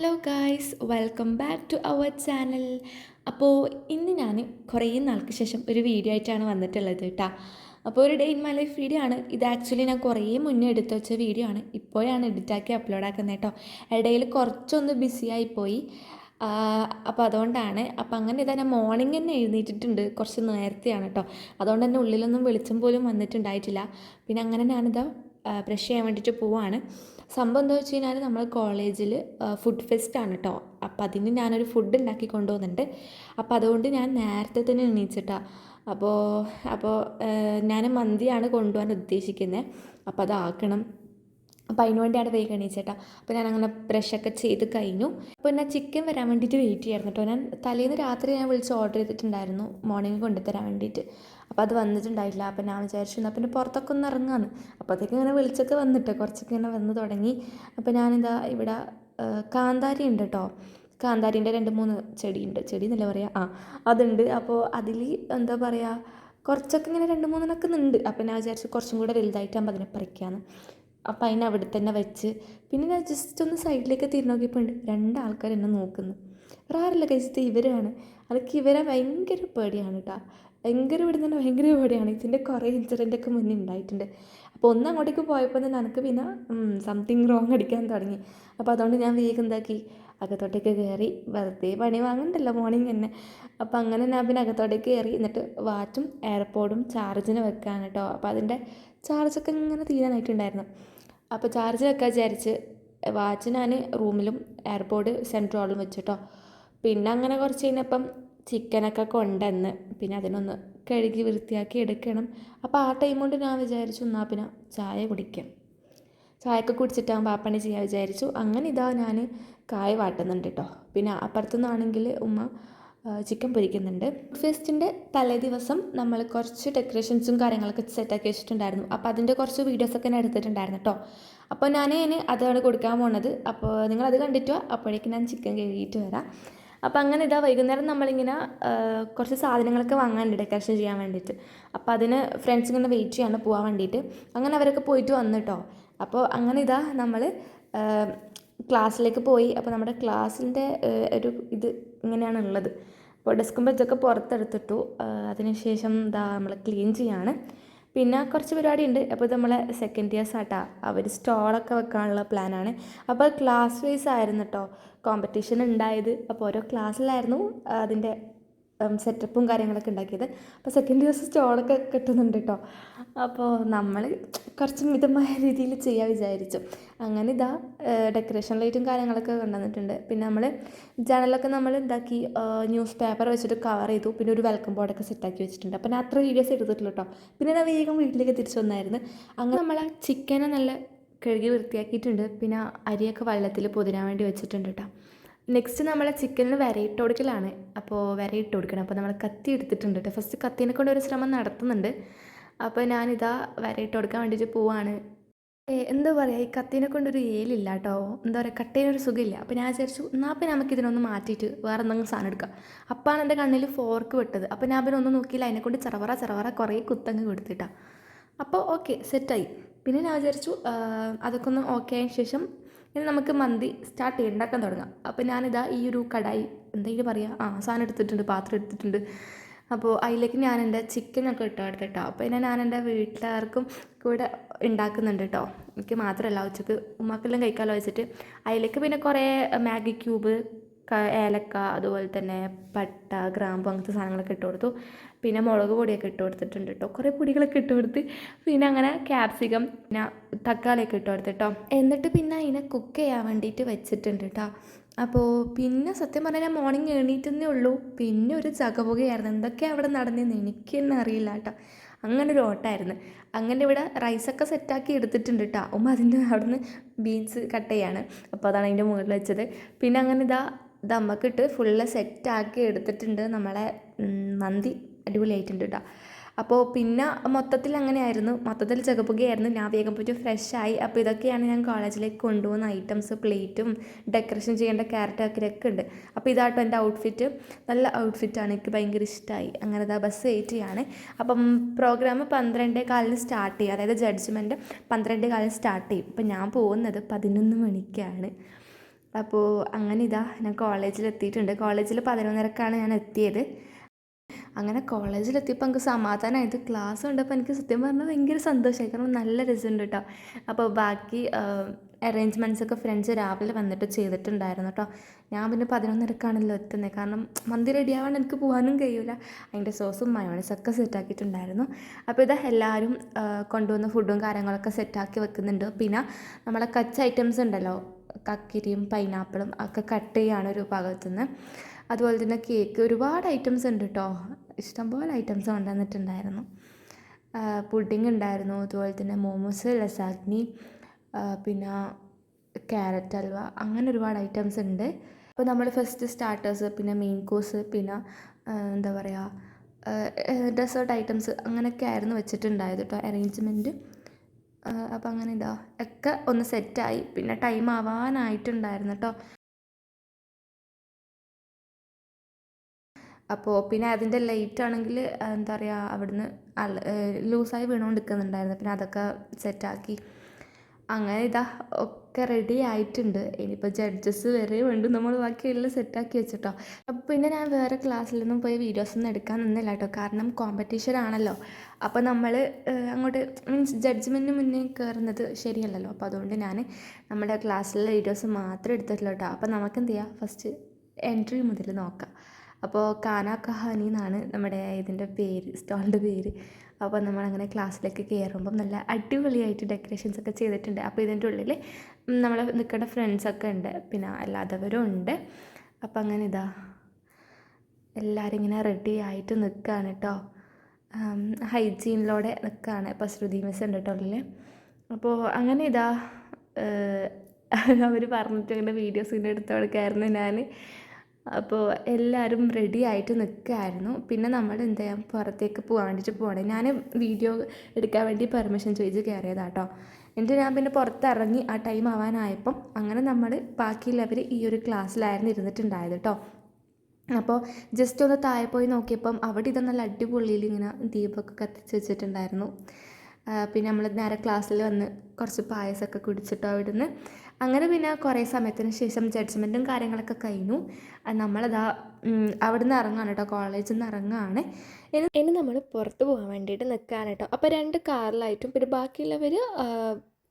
Hello guys, welcome back to our channel. അപ്പോൾ ഇന്ന് ഞാൻ കുറേ നാൾക്ക് ശേഷം ഒരു വീഡിയോ ആയിട്ടാണ് വന്നിട്ടുള്ളത് കേട്ടോ. അപ്പോൾ ഒരു day in my life video ആണ് ഇത്. ആക്ച്വലി ഞാൻ കുറേ മുന്നേ എടുത്തു വെച്ച വീഡിയോ ആണ്. ഇപ്പോഴാണ് എഡിറ്റാക്കി അപ്ലോഡ് ആക്കുന്നത് കേട്ടോ. ഇടയിൽ കുറച്ചൊന്ന് ബിസി ആയിപ്പോയി. അപ്പോൾ അതുകൊണ്ടാണ്. അപ്പോൾ അങ്ങനെ ഇതാ ഞാൻ മോർണിംഗ് തന്നെ എഴുന്നേറ്റിട്ടുണ്ട്. കുറച്ച് നേരത്തെയാണ് കേട്ടോ. അതുകൊണ്ട് തന്നെ ഉള്ളിലൊന്നും വെളിച്ചം പോലും വന്നിട്ടുണ്ടായിട്ടില്ല. പിന്നെ അങ്ങനെ ഞാനിതാ ബ്രഷ് ചെയ്യാൻ വേണ്ടിയിട്ട് പോവാണ്. സംഭവം എന്താ വെച്ച് കഴിഞ്ഞാൽ നമ്മൾ കോളേജിൽ ഫുഡ് ഫെസ്റ്റ് ആണ് കേട്ടോ. അപ്പം അതിന് ഞാനൊരു ഫുഡ് ഉണ്ടാക്കി കൊണ്ടുപോകുന്നുണ്ട്. അപ്പോൾ അതുകൊണ്ട് ഞാൻ നേരത്തെ തന്നെ എണീച്ചിട്ടാണ്. അപ്പോൾ അപ്പോൾ ഞാൻ മന്തിയാണ് കൊണ്ടുപോകാൻ ഉദ്ദേശിക്കുന്നത്. അപ്പോൾ അതാക്കണം. അപ്പോൾ അതിന് വേണ്ടിയാണ് വേഗം എണീച്ചേട്ടാ. അപ്പോൾ ഞാൻ അങ്ങനെ ബ്രഷൊക്കെ ചെയ്ത് കഴിഞ്ഞു. അപ്പോൾ ഞാൻ ചിക്കൻ വരാൻ വേണ്ടിയിട്ട് വെയിറ്റ് ചെയ്യായിരുന്നു കേട്ടോ. ഞാൻ തലേന്ന് രാത്രി ഞാൻ വിളിച്ച് ഓർഡർ ചെയ്തിട്ടുണ്ടായിരുന്നു മോർണിംഗ് കൊണ്ടുതരാൻ വേണ്ടിയിട്ട്. അപ്പോൾ അത് വന്നിട്ടുണ്ടായില്ല. അപ്പോൾ ഞാൻ വിചാരിച്ചു എന്നാൽ പിന്നെ പുറത്തൊക്കെ ഒന്ന് ഇറങ്ങാമെന്ന്. അപ്പോഴത്തേക്ക് ഇങ്ങനെ വിളിച്ചൊക്കെ വന്നിട്ട് കുറച്ചൊക്കെ ഇങ്ങനെ വന്ന് തുടങ്ങി. അപ്പോൾ ഞാനിതാ ഇവിടെ കാന്താരി ഉണ്ട് കേട്ടോ. കാന്താരിൻ്റെ 2-3 ചെടിയുണ്ട്. ചെടി എന്നല്ല പറയുക, അതുണ്ട്. അപ്പോൾ അതിൽ എന്താ പറയുക, കുറച്ചൊക്കെ ഇങ്ങനെ 2-3 ഉണ്ട്. അപ്പോൾ ഞാൻ വിചാരിച്ചു കുറച്ചും കൂടെ വലുതായിട്ടാകുമ്പോൾ അതിനെ പറിക്കാമെന്ന്. അപ്പം അതിനെ അവിടെ തന്നെ വെച്ച് പിന്നെ ഞാൻ ജസ്റ്റ് ഒന്ന് സൈഡിലേക്ക് തിരിഞ്ഞ് നോക്കിയപ്പോൾ ഉണ്ട് 2 ആൾക്കാർ എന്നെ നോക്കുന്നു. വേറെ ആരല്ല കഴിച്ചത്, ഇവരാണ്. അതൊക്കെ ഇവരെ ഭയങ്കര പേടിയാണ് കേട്ടോ. ഭയങ്കര വിടുന്നുണ്ട്, ഭയങ്കര പേടിയാണ്. ഇതിൻ്റെ കുറേ ഇൻസിഡൻ്റൊക്കെ മുന്നേ ഉണ്ടായിട്ടുണ്ട്. അപ്പോൾ ഒന്ന് അങ്ങോട്ടേക്ക് പോയപ്പോൾ തന്നെ എനിക്ക് പിന്നെ സംതിങ് റോങ് അടിക്കാൻ തുടങ്ങി. അപ്പോൾ അതുകൊണ്ട് ഞാൻ വേഗം എന്താക്കി, അകത്തോട്ടേക്ക് കയറി. വെറുതെ പണി വാങ്ങണ്ടല്ലോ മോർണിംഗ് തന്നെ. അപ്പോൾ അങ്ങനെ ഞാൻ പിന്നെ അകത്തോട്ടേക്ക് കയറി. എന്നിട്ട് വാച്ചും എയർപോഡും ചാർജിന് വെക്കാൻ കേട്ടോ. അപ്പോൾ അതിൻ്റെ ചാർജൊക്കെ ഇങ്ങനെ തീരാനായിട്ടുണ്ടായിരുന്നു. അപ്പോൾ ചാർജ് വെക്കാൻ വിചാരിച്ച് വാച്ച് ഞാൻ റൂമിലും എയർപോഡ് സെൻട്രോളിലും വെച്ചിട്ടോ. പിന്നെ അങ്ങനെ കുറച്ച് കഴിഞ്ഞപ്പം ചിക്കനൊക്കെ കൊണ്ടുവന്ന് പിന്നെ അതിനൊന്ന് കഴുകി വൃത്തിയാക്കി എടുക്കണം. അപ്പോൾ ആ ടൈം കൊണ്ട് ഞാൻ വിചാരിച്ചു എന്നാൽ പിന്നെ ചായ കുടിക്കാം. ചായയൊക്കെ കുടിച്ചിട്ടാകുമ്പോൾ ആ പണി ചെയ്യാൻ വിചാരിച്ചു. അങ്ങനെ ഇതാ ഞാൻ കായ വാട്ടുന്നുണ്ട് കേട്ടോ. പിന്നെ അപ്പുറത്തുനിന്നാണെങ്കിൽ ഉമ്മ ചിക്കൻ പൊരിക്കുന്നുണ്ട്. ഫെസ്റ്റിൻ്റെ തലേ ദിവസം നമ്മൾ കുറച്ച് ഡെക്കറേഷൻസും കാര്യങ്ങളൊക്കെ സെറ്റാക്കി വെച്ചിട്ടുണ്ടായിരുന്നു. അപ്പോൾ അതിൻ്റെ കുറച്ച് വീഡിയോസൊക്കെ ഞാൻ എടുത്തിട്ടുണ്ടായിരുന്നു കേട്ടോ. അപ്പോൾ ഞാൻ അതാണ് കൊടുക്കാൻ പോണത്. അപ്പോൾ നിങ്ങളത് കണ്ടിട്ടോ. അപ്പോഴേക്കും ഞാൻ ചിക്കൻ കഴുകിയിട്ട് വരാം. അപ്പോൾ അങ്ങനെ ഇതാ വൈകുന്നേരം നമ്മളിങ്ങനെ കുറച്ച് സാധനങ്ങളൊക്കെ വാങ്ങാനുണ്ട് ഡെക്കറേഷൻ ചെയ്യാൻ വേണ്ടിയിട്ട്. അപ്പോൾ അതിന് ഫ്രണ്ട്സ് ഇങ്ങനെ വെയിറ്റ് ചെയ്യാണ് പോകാൻ വേണ്ടിയിട്ട്. അങ്ങനെ അവരൊക്കെ പോയിട്ട് വന്നു കേട്ടോ. അപ്പോൾ അങ്ങനെ ഇതാ നമ്മൾ ക്ലാസ്സിലേക്ക് പോയി. അപ്പോൾ നമ്മുടെ ക്ലാസ്സിൻ്റെ ഒരു ഇത് ഇങ്ങനെയാണ് ഉള്ളത്. അപ്പോൾ ഡെസ്കും ബെഞ്ചൊക്കെ പുറത്തെടുത്തിട്ടു. അതിനുശേഷം ഇതാ നമ്മൾ ക്ലീൻ ചെയ്യാണ്. പിന്നെ കുറച്ച് പരിപാടി ഉണ്ട്. അപ്പോൾ ഇത് നമ്മളെ സെക്കൻഡ് ഇയേഴ്സ് ആട്ടാ. അവർ സ്റ്റോളൊക്കെ വെക്കാനുള്ള പ്ലാനാണ്. അപ്പോൾ ക്ലാസ് വൈസ് ആയിരുന്നു കേട്ടോ കോമ്പറ്റീഷൻ ഉണ്ടായത്. അപ്പോൾ ഓരോ ക്ലാസ്സിലായിരുന്നു അതിൻ്റെ സെറ്റപ്പും കാര്യങ്ങളൊക്കെ ഉണ്ടാക്കിയത്. അപ്പോൾ സെക്കൻഡ് ഇയേഴ്സ് സ്റ്റോളൊക്കെ കിട്ടുന്നുണ്ട് കേട്ടോ. അപ്പോൾ നമ്മൾ കുറച്ച് മിതമായ രീതിയിൽ ചെയ്യാൻ വിചാരിച്ചു. അങ്ങനെ ഇതാ ഡെക്കറേഷൻ ലൈറ്റും കാര്യങ്ങളൊക്കെ കൊണ്ടുവന്നിട്ടുണ്ട്. പിന്നെ നമ്മൾ ജനലൊക്കെ നമ്മൾ എന്താക്കി, ന്യൂസ് പേപ്പർ വെച്ചിട്ട് കവർ ചെയ്തു. പിന്നെ ഒരു വെൽക്കം ബോർഡൊക്കെ സെറ്റാക്കി വെച്ചിട്ടുണ്ട്. അപ്പോൾ ഞാൻ അത്ര വീഡിയോസ് എടുത്തിട്ടുള്ളൂ കേട്ടോ. പിന്നെ ഞാൻ വേഗം വീട്ടിലേക്ക് തിരിച്ചു വന്നായിരുന്നു. അങ്ങനെ നമ്മൾ ചിക്കനെ നല്ല കഴുകി വൃത്തിയാക്കിയിട്ടുണ്ട്. പിന്നെ അരിയൊക്കെ വെള്ളത്തിൽ പൊതിരാൻ വേണ്ടി വെച്ചിട്ടുണ്ട് കേട്ടോ. നെക്സ്റ്റ് നമ്മൾ ചിക്കനിൽ വിരയിട്ട് കൊടുക്കലാണ്. അപ്പോൾ വിരയിട്ട് കൊടുക്കണം. അപ്പോൾ നമ്മൾ കത്തി എടുത്തിട്ടുണ്ട് കേട്ടോ. ഫസ്റ്റ് കത്തീനെ കൊണ്ട് ഒരു ശ്രമം നടത്തുന്നുണ്ട്. അപ്പോൾ ഞാനിതാ വിരയിട്ട് കൊടുക്കാൻ വേണ്ടിയിട്ട് പോവാണ്. എന്താ പറയുക, ഈ കത്തീനെ കൊണ്ടൊരു ഏലില്ല കേട്ടോ. എന്താ പറയുക, കട്ട് ചെയ്യാനൊരു സുഖമില്ല. അപ്പോൾ ഞാൻ വിചാരിച്ചു എന്നാൽ പിന്നെ നമുക്കിതിനൊന്ന് മാറ്റിയിട്ട് വേറെ എന്തെങ്കിലും സാധനം എടുക്കാം. അപ്പാണ് എൻ്റെ കണ്ണിൽ ഫോർക്ക് വിട്ടത്. അപ്പോൾ ഞാൻ പിന്നെ ഒന്നും നോക്കിയില്ല, അതിനെക്കൊണ്ട് ചെറവറ കുറേ കുത്തങ്ങ് കൊടുത്തിട്ടാണ്. അപ്പോൾ ഓക്കെ, സെറ്റായി. പിന്നെ ഞാൻ വിചാരിച്ചു അതൊക്കെ ഒന്ന് ഓക്കെ ആയതിനു ശേഷം ഇനി നമുക്ക് മന്തി സ്റ്റാർട്ട് ചെയ്ത് ഉണ്ടാക്കാൻ തുടങ്ങാം. അപ്പോൾ ഞാനിതാ ഈ ഒരു കടായി എന്തെങ്കിലും പറയുക, സാധനം എടുത്തിട്ടുണ്ട്, പാത്രം എടുത്തിട്ടുണ്ട്. അപ്പോൾ അതിലേക്ക് ഞാൻ എൻ്റെ ചിക്കനൊക്കെ ഇട്ട് കൊടുത്തിട്ടോ. അപ്പോൾ പിന്നെ ഞാൻ എൻ്റെ വീട്ടിലാർക്കും കൂടെ ഉണ്ടാക്കുന്നുണ്ട് കേട്ടോ. എനിക്ക് മാത്രമല്ല, ഉച്ചക്ക് ഉമ്മാക്കെല്ലാം കഴിക്കാമല്ലോ വെച്ചിട്ട് അതിലേക്ക് പിന്നെ കുറേ മാഗി ക്യൂബ്, ഏലക്ക, അതുപോലെ തന്നെ പട്ട, ഗ്രാമ്പു അങ്ങനത്തെ സാധനങ്ങളൊക്കെ ഇട്ട് കൊടുത്തു. പിന്നെ മുളക് പൊടിയൊക്കെ ഇട്ട് കൊടുത്തിട്ടുണ്ട് കേട്ടോ. കുറേ പൊടികളൊക്കെ ഇട്ട് കൊടുത്ത് പിന്നെ അങ്ങനെ ക്യാപ്സിക്കം, പിന്നെ തക്കാളിയൊക്കെ ഇട്ട് കൊടുത്തിട്ടോ. എന്നിട്ട് പിന്നെ അതിനെ കുക്ക് ചെയ്യാൻ വേണ്ടിയിട്ട് വെച്ചിട്ടുണ്ട് കേട്ടോ. അപ്പോൾ പിന്നെ സത്യം പറഞ്ഞാൽ മോർണിംഗ് എണീറ്റെന്നേ ഉള്ളൂ. പിന്നെ ഒരു ചകപുകയായിരുന്നു. എന്തൊക്കെയാണ് അവിടെ നടന്നതെന്ന് എനിക്ക് തന്നെ അറിയില്ല കേട്ടോ. അങ്ങനെ ഒരു ഓട്ടമായിരുന്നു. അങ്ങനെ ഇവിടെ റൈസൊക്കെ സെറ്റാക്കി എടുത്തിട്ടുണ്ട് കേട്ടോ. അതിൻ്റെ അവിടെ നിന്ന് ബീൻസ് കട്ട് ചെയ്യാണ്. അപ്പോൾ അതാണ് അതിൻ്റെ മുകളിൽ വെച്ചത്. പിന്നെ അങ്ങനെ ഇതാ ദമ്മക്കിട്ട് ഫുള്ള് സെറ്റാക്കി എടുത്തിട്ടുണ്ട്. നമ്മളെ മന്തി അടിപൊളിയായിട്ടുണ്ട് കേട്ടോ. അപ്പോൾ പിന്നെ മൊത്തത്തിൽ അങ്ങനെയായിരുന്നു, മൊത്തത്തിൽ ചകപ്പുകയായിരുന്നു. ഞാൻ വേഗം പോയിട്ട് ഫ്രഷായി. അപ്പോൾ ഇതൊക്കെയാണ് ഞാൻ കോളേജിലേക്ക് കൊണ്ടുപോകുന്ന ഐറ്റംസ്. പ്ലേറ്റും ഡെക്കറേഷൻ ചെയ്യേണ്ട ക്യാരറ്റൊക്കെ ഉണ്ട്. അപ്പോൾ ഇതാട്ടോ എൻ്റെ ഔട്ട്ഫിറ്റ്. നല്ല ഔട്ട്ഫിറ്റാണ്, എനിക്ക് ഭയങ്കര ഇഷ്ടമായി. അങ്ങനെ ഇതാ ബസ് വെയിറ്റ് ചെയ്യാണ്. അപ്പം പ്രോഗ്രാം 12:15 സ്റ്റാർട്ട് ചെയ്യും. അതായത് ജഡ്ജ്മെൻറ്റ് 12:15 സ്റ്റാർട്ട് ചെയ്യും. അപ്പോൾ ഞാൻ പോകുന്നത് 11 മണിക്കാണ്. അപ്പോൾ അങ്ങനെ ഇതാ ഞാൻ കോളേജിലെത്തിയിട്ടുണ്ട്. കോളേജിൽ 11:30ക്കാണ് ഞാൻ എത്തിയത്. അങ്ങനെ കോളേജിലെത്തിയപ്പോൾ എനിക്ക് സമാധാനമായത്. ക്ലാസ് കണ്ടപ്പോൾ എനിക്ക് സത്യം പറഞ്ഞാൽ ഭയങ്കര സന്തോഷമായി. കാരണം നല്ല രസമുണ്ട് കേട്ടോ. അപ്പോൾ ബാക്കി അറേഞ്ച്മെൻറ്റ്സൊക്കെ ഫ്രണ്ട്സ് രാവിലെ വന്നിട്ട് ചെയ്തിട്ടുണ്ടായിരുന്നു കേട്ടോ. ഞാൻ പിന്നെ 11:30ക്കാണല്ലോ എത്തുന്നത്. കാരണം മന്തി റെഡിയാവാൻ എനിക്ക് പോകാനും കഴിയില്ല. അതിൻ്റെ സോസും മയോണൈസൊക്കെ സെറ്റാക്കിയിട്ടുണ്ടായിരുന്നു. അപ്പോൾ ഇതാ എല്ലാവരും കൊണ്ടുവന്ന ഫുഡും കാര്യങ്ങളൊക്കെ സെറ്റാക്കി വെക്കുന്നുണ്ട്. പിന്നെ നമ്മളെ കച്ച് ഐറ്റംസ് ഉണ്ടല്ലോ, കക്കിരിയും പൈനാപ്പിളും ഒക്കെ കട്ട് ചെയ്യുകയാണ് ഒരു ഭാഗത്തുനിന്ന്. അതുപോലെ തന്നെ കേക്ക്, ഒരുപാട് ഐറ്റംസ് ഉണ്ട് കേട്ടോ. ഇഷ്ടംപോലെ ഐറ്റംസ് കൊണ്ടുവന്നിട്ടുണ്ടായിരുന്നു. പുഡിങ് ഉണ്ടായിരുന്നു, അതുപോലെ തന്നെ മോമോസ്, ലസാഗ്നി, പിന്നെ ക്യാരറ്റ് ഹൽവ, അങ്ങനെ ഒരുപാട് ഐറ്റംസ് ഉണ്ട്. അപ്പോൾ നമ്മൾ ഫസ്റ്റ് സ്റ്റാർട്ടേഴ്സ്, പിന്നെ മെയിൻ കോഴ്സ്, പിന്നെ എന്താ പറയുക ഡെസേർട്ട് ഐറ്റംസ് അങ്ങനെയൊക്കെ ആയിരുന്നു വെച്ചിട്ടുണ്ടായത് കേട്ടോ അറേഞ്ച്മെൻറ്റ്. അപ്പോൾ അങ്ങനെ ഇതാ ഒക്കെ ഒന്ന് സെറ്റായി. പിന്നെ ടൈം ആവാനായിട്ടുണ്ടായിരുന്നു കേട്ടോ. അപ്പോൾ പിന്നെ അതിൻ്റെ ലൈറ്റ് ആണെങ്കിൽ എന്താ പറയുക അവിടുന്ന് ലൂസായി വീണുകൊണ്ടിരിക്കുന്നുണ്ടായിരുന്നു. പിന്നെ അതൊക്കെ സെറ്റാക്കി. അങ്ങനെ ഇതാ ഒക്കെ റെഡി ആയിട്ടുണ്ട്. ഇനിയിപ്പോൾ ജഡ്ജസ് വരെ വേണ്ടു, നമ്മൾ ബാക്കിയെല്ലാം സെറ്റാക്കി വെച്ചിട്ടോ. അപ്പോൾ പിന്നെ ഞാൻ വേറെ ക്ലാസ്സിലൊന്നും പോയി വീഡിയോസൊന്നും എടുക്കാൻ നിന്നില്ല കേട്ടോ. കാരണം കോമ്പറ്റീഷൻ ആണല്ലോ. അപ്പോൾ നമ്മൾ അങ്ങോട്ട് മീൻസ് ജഡ്ജ്മെൻറ്റിന് മുന്നേ കയറുന്നത് ശരിയല്ലല്ലോ. അപ്പോൾ അതുകൊണ്ട് ഞാൻ നമ്മുടെ ക്ലാസ്സിലെ വീഡിയോസ് മാത്രമേ എടുത്തിട്ടുള്ളൂ കേട്ടോ. അപ്പോൾ നമുക്ക് എന്ത് ചെയ്യാം, ഫസ്റ്റ് എൻട്രി മുതൽ നോക്കാം. അപ്പോൾ കാന കഹാനി എന്നാണ് നമ്മുടെ ഇതിൻ്റെ പേര്, സ്റ്റോളിൻ്റെ പേര്. അപ്പോൾ നമ്മളങ്ങനെ ക്ലാസ്സിലേക്ക് കയറുമ്പം നല്ല അടിപൊളിയായിട്ട് ഡെക്കറേഷൻസ് ഒക്കെ ചെയ്തിട്ടുണ്ട്. അപ്പോൾ ഇതിൻ്റെ ഉള്ളിൽ നമ്മൾ നിൽക്കേണ്ട ഫ്രണ്ട്സൊക്കെ ഉണ്ട്, പിന്നെ അല്ലാത്തവരും ഉണ്ട്. അപ്പോൾ അങ്ങനെ ഇതാ എല്ലാവരും ഇങ്ങനെ റെഡി ആയിട്ട് നിൽക്കുകയാണ് കേട്ടോ. ഹൈജീനിലൂടെ നിൽക്കുകയാണ്. അപ്പോൾ ശ്രുതി മിസ് ഉണ്ട് കേട്ടോ ഉള്ളിൽ. അപ്പോൾ അങ്ങനെ ഇതാ അവർ പറഞ്ഞിട്ട് അങ്ങനെ വീഡിയോസിൻ്റെ എടുത്ത് കൊടുക്കായിരുന്നു ഞാൻ. അപ്പോൾ എല്ലാവരും റെഡി ആയിട്ട് നിൽക്കുകയായിരുന്നു. പിന്നെ നമ്മൾ എന്ത് ചെയ്യാം, പുറത്തേക്ക് പോകാൻ വേണ്ടിയിട്ട് പോകണം. ഞാൻ വീഡിയോ എടുക്കാൻ വേണ്ടി പെർമിഷൻ ചോദിച്ച് കയറിയതാണ് കേട്ടോ. എന്നിട്ട് ഞാൻ പിന്നെ പുറത്തിറങ്ങി ആ ടൈം ആവാനായപ്പം അങ്ങനെ നമ്മൾ ബാക്കിയുള്ളവർ ഈ ഒരു ക്ലാസ്സിലായിരുന്നു ഇരുന്നിട്ടുണ്ടായത് കേട്ടോ. അപ്പോൾ ജസ്റ്റ് ഒന്ന് താഴെ പോയി നോക്കിയപ്പം അവിടെ ഇത് നല്ല അടിപൊളിയിൽ ഇങ്ങനെ ദീപമൊക്കെ കത്തിച്ച് വെച്ചിട്ടുണ്ടായിരുന്നു. പിന്നെ നമ്മൾ നേരെ ക്ലാസ്സിൽ വന്ന് കുറച്ച് പായസമൊക്കെ കുടിച്ചിട്ടോ അവിടുന്ന്. അങ്ങനെ പിന്നെ കുറേ സമയത്തിന് ശേഷം ജഡ്ജ്മെൻറ്റും കാര്യങ്ങളൊക്കെ കഴിഞ്ഞു. നമ്മളതാ അവിടുന്ന് ഇറങ്ങുകയാണ് കേട്ടോ, കോളേജിൽ നിന്ന് ഇറങ്ങുകയാണ്. ഇനി നമ്മൾ പുറത്ത് പോകാൻ വേണ്ടിയിട്ട് നിൽക്കുകയാണ് കേട്ടോ. അപ്പോൾ 2 കാറിലായിട്ടും പിന്നെ ബാക്കിയുള്ളവർ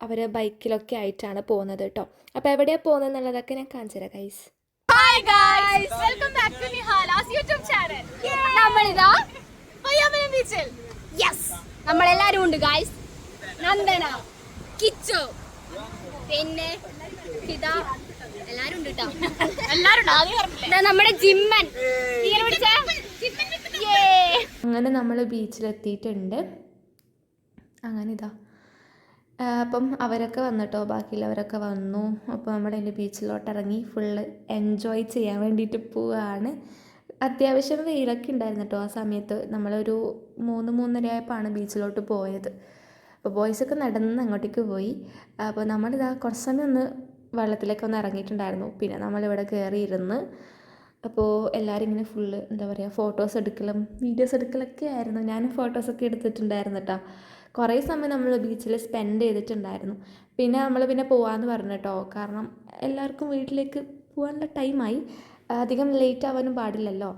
അവർ ബൈക്കിലൊക്കെ ആയിട്ടാണ് പോകുന്നത് കേട്ടോ. അപ്പോൾ എവിടെയാണ് പോകുന്നത് എന്നുള്ളതൊക്കെ ഞാൻ കാണിച്ചു തരാം guys. Hi guys, welcome back to Nihala's YouTube channel. നമ്മളിതാ പയ്യാമ്പലം ബീച്ചിൽ. യെസ്, നമ്മളെല്ലാരും ഉണ്ട് ഗൈസ്. നന്ദന, കിച്ചു, പിന്നെ ഫിദ, എല്ലാരും ഉണ്ട് കേട്ടോ. എല്ലാരും നമ്മുടെ ജിമ്മൻ. അങ്ങനെ നമ്മൾ ബീച്ചിലെത്തിയിട്ടുണ്ട്. അങ്ങനെ ഇതാ അപ്പം അവരൊക്കെ വന്നിട്ടോ, ബാക്കിയുള്ളവരൊക്കെ വന്നു. അപ്പോൾ നമ്മളതിൻ്റെ ബീച്ചിലോട്ട് ഇറങ്ങി ഫുള്ള് എൻജോയ് ചെയ്യാൻ വേണ്ടിയിട്ട് പോവുകയാണ്. അത്യാവശ്യം വെയിലൊക്കെ ഉണ്ടായിരുന്നു കേട്ടോ ആ സമയത്ത്. നമ്മളൊരു 3-3:30 ആയപ്പോഴാണ് ബീച്ചിലോട്ട് പോയത്. അപ്പോൾ ബോയ്സൊക്കെ നടന്ന് അങ്ങോട്ടേക്ക് പോയി. അപ്പോൾ നമ്മളിതാ കുറച്ച് സമയം ഒന്ന് വെള്ളത്തിലേക്ക് ഒന്ന് ഇറങ്ങിയിട്ടുണ്ടായിരുന്നു. പിന്നെ നമ്മളിവിടെ കയറിയിരുന്ന് അപ്പോൾ എല്ലാവരും ഇങ്ങനെ ഫുള്ള് എന്താ പറയുക ഫോട്ടോസ് എടുക്കലും വീഡിയോസ് എടുക്കലൊക്കെ ആയിരുന്നു. ഞാനും ഫോട്ടോസൊക്കെ എടുത്തിട്ടുണ്ടായിരുന്നു കേട്ടോ. കുറേ സമയം നമ്മൾ ബീച്ചിൽ സ്പെൻഡ് ചെയ്തിട്ടുണ്ടായിരുന്നു. പിന്നെ നമ്മൾ പിന്നെ പോകാമെന്ന് പറഞ്ഞു കേട്ടോ. കാരണം എല്ലാവർക്കും വീട്ടിലേക്ക് പോകാനുള്ള ടൈമായി, അധികം ലേറ്റ് ആവാനും പാടില്ലല്ലോ.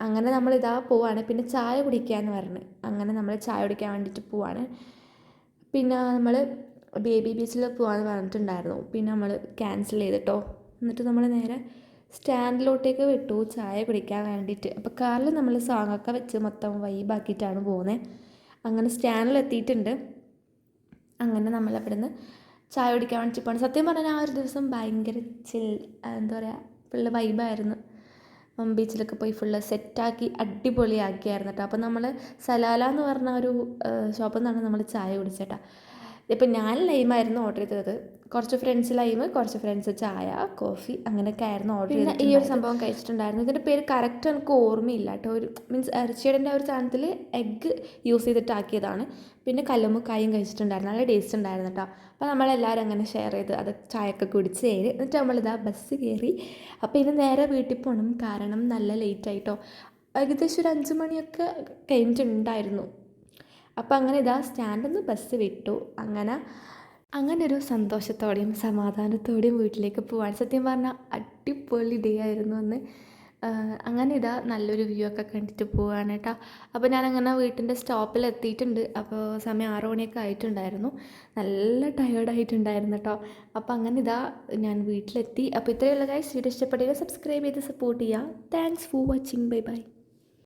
അങ്ങനെ നമ്മളിതാ പോവാണ്. പിന്നെ ചായ കുടിക്കാമെന്ന് പറഞ്ഞു. അങ്ങനെ നമ്മൾ ചായ കുടിക്കാൻ വേണ്ടിയിട്ട് പോവാണ്. പിന്നെ നമ്മൾ ബേബി ബീച്ചിൽ പോകാമെന്ന് പറഞ്ഞിട്ടുണ്ടായിരുന്നു. പിന്നെ നമ്മൾ ക്യാൻസൽ ചെയ്തിട്ടോ. എന്നിട്ട് നമ്മൾ നേരെ സ്റ്റാൻഡിലോട്ടേക്ക് വിട്ടു ചായ കുടിക്കാൻ വേണ്ടിയിട്ട്. അപ്പോൾ കാറിൽ നമ്മൾ സോങ്ങൊക്കെ വെച്ച് മൊത്തം വൈബാക്കിയിട്ടാണ് പോകുന്നത്. അങ്ങനെ സ്റ്റാൻഡിലെത്തിയിട്ടുണ്ട്. അങ്ങനെ നമ്മളവിടെ നിന്ന് ചായ കുടിക്കാൻ വേണ്ടിയിട്ട് പോകണം. സത്യം പറഞ്ഞാൽ ആ ഒരു ദിവസം ഭയങ്കര എന്താ പറയുക ഫുള്ള് വൈബായിരുന്നു. ബീച്ചിലൊക്കെ പോയി ഫുള്ള് സെറ്റാക്കി അടിപൊളിയാക്കിയായിരുന്നു കേട്ടോ. അപ്പോൾ നമ്മൾ സലാല എന്ന് പറഞ്ഞ ഒരു ഷോപ്പിൽ നിന്നാണ് നമ്മൾ ചായ കുടിച്ചേട്ടാ. ഇപ്പം ഞാൻ ലൈമായിരുന്നു ഓർഡർ ചെയ്തത്. കുറച്ച് ഫ്രണ്ട്സ് ലൈമ്, കുറച്ച് ഫ്രണ്ട്സ് ചായ, കോഫി അങ്ങനെയൊക്കെ ആയിരുന്നു ഓർഡർ ചെയ്തത്. പിന്നെ ഈ ഒരു സംഭവം കഴിച്ചിട്ടുണ്ടായിരുന്നു. ഇതിൻ്റെ പേര് കറക്റ്റ് എനിക്ക് ഓർമ്മയില്ല കേട്ടോ. ഒരു മീൻസ് ഇറച്ചിയുടെ ഒരു സാധനത്തിൽ എഗ്ഗ് യൂസ് ചെയ്തിട്ടാക്കിയതാണ്. പിന്നെ കല്ലുമ്മക്കായും കഴിച്ചിട്ടുണ്ടായിരുന്നു. നല്ല ടേസ്റ്റ് ഉണ്ടായിരുന്നു കേട്ടോ. അപ്പോൾ നമ്മളെല്ലാവരും അങ്ങനെ ഷെയർ ചെയ്ത് അത് ചായയൊക്കെ കുടിച്ച് കയറി. എന്നിട്ട് നമ്മളിതാ ബസ് കയറി. അപ്പോൾ ഇനി നേരെ വീട്ടിൽ പോകണം. കാരണം നല്ല ലേറ്റായിട്ടോ. ഏകദേശം ഒരു 5 മണിയൊക്കെ കഴിഞ്ഞിട്ടുണ്ടായിരുന്നു. അപ്പോൾ അങ്ങനെ ഇതാ സ്റ്റാൻഡിൽ നിന്ന് ബസ് വിട്ടു. അങ്ങനെ അങ്ങനെ ഒരു സന്തോഷത്തോടെയും സമാധാനത്തോടെയും വീട്ടിലേക്ക് പോവാൻ സത്യം പറഞ്ഞാൽ അടിപൊളി ഡേ ആയിരുന്നു അന്ന്. അങ്ങനെ ഇതാ നല്ലൊരു വ്യൂ ഒക്കെ കണ്ടിട്ട് പോവാണ് കേട്ടോ. അപ്പോൾ ഞാനങ്ങനെ വീട്ടിൻ്റെ സ്റ്റോപ്പിൽ എത്തിയിട്ടുണ്ട്. അപ്പോൾ സമയം 6 മണിയൊക്കെ ആയിട്ടുണ്ടായിരുന്നു. നല്ല ടയേർഡായിട്ടുണ്ടായിരുന്നു കേട്ടോ. അപ്പോൾ അങ്ങനെ ഇതാ ഞാൻ വീട്ടിലെത്തി. അപ്പോൾ ഇത്രയുള്ള ഗൈസ്, വീഡിയോ ഇഷ്ടപ്പെടുക സബ്സ്ക്രൈബ് ചെയ്ത് സപ്പോർട്ട് ചെയ്യുക. Thanks for watching. Bye bye.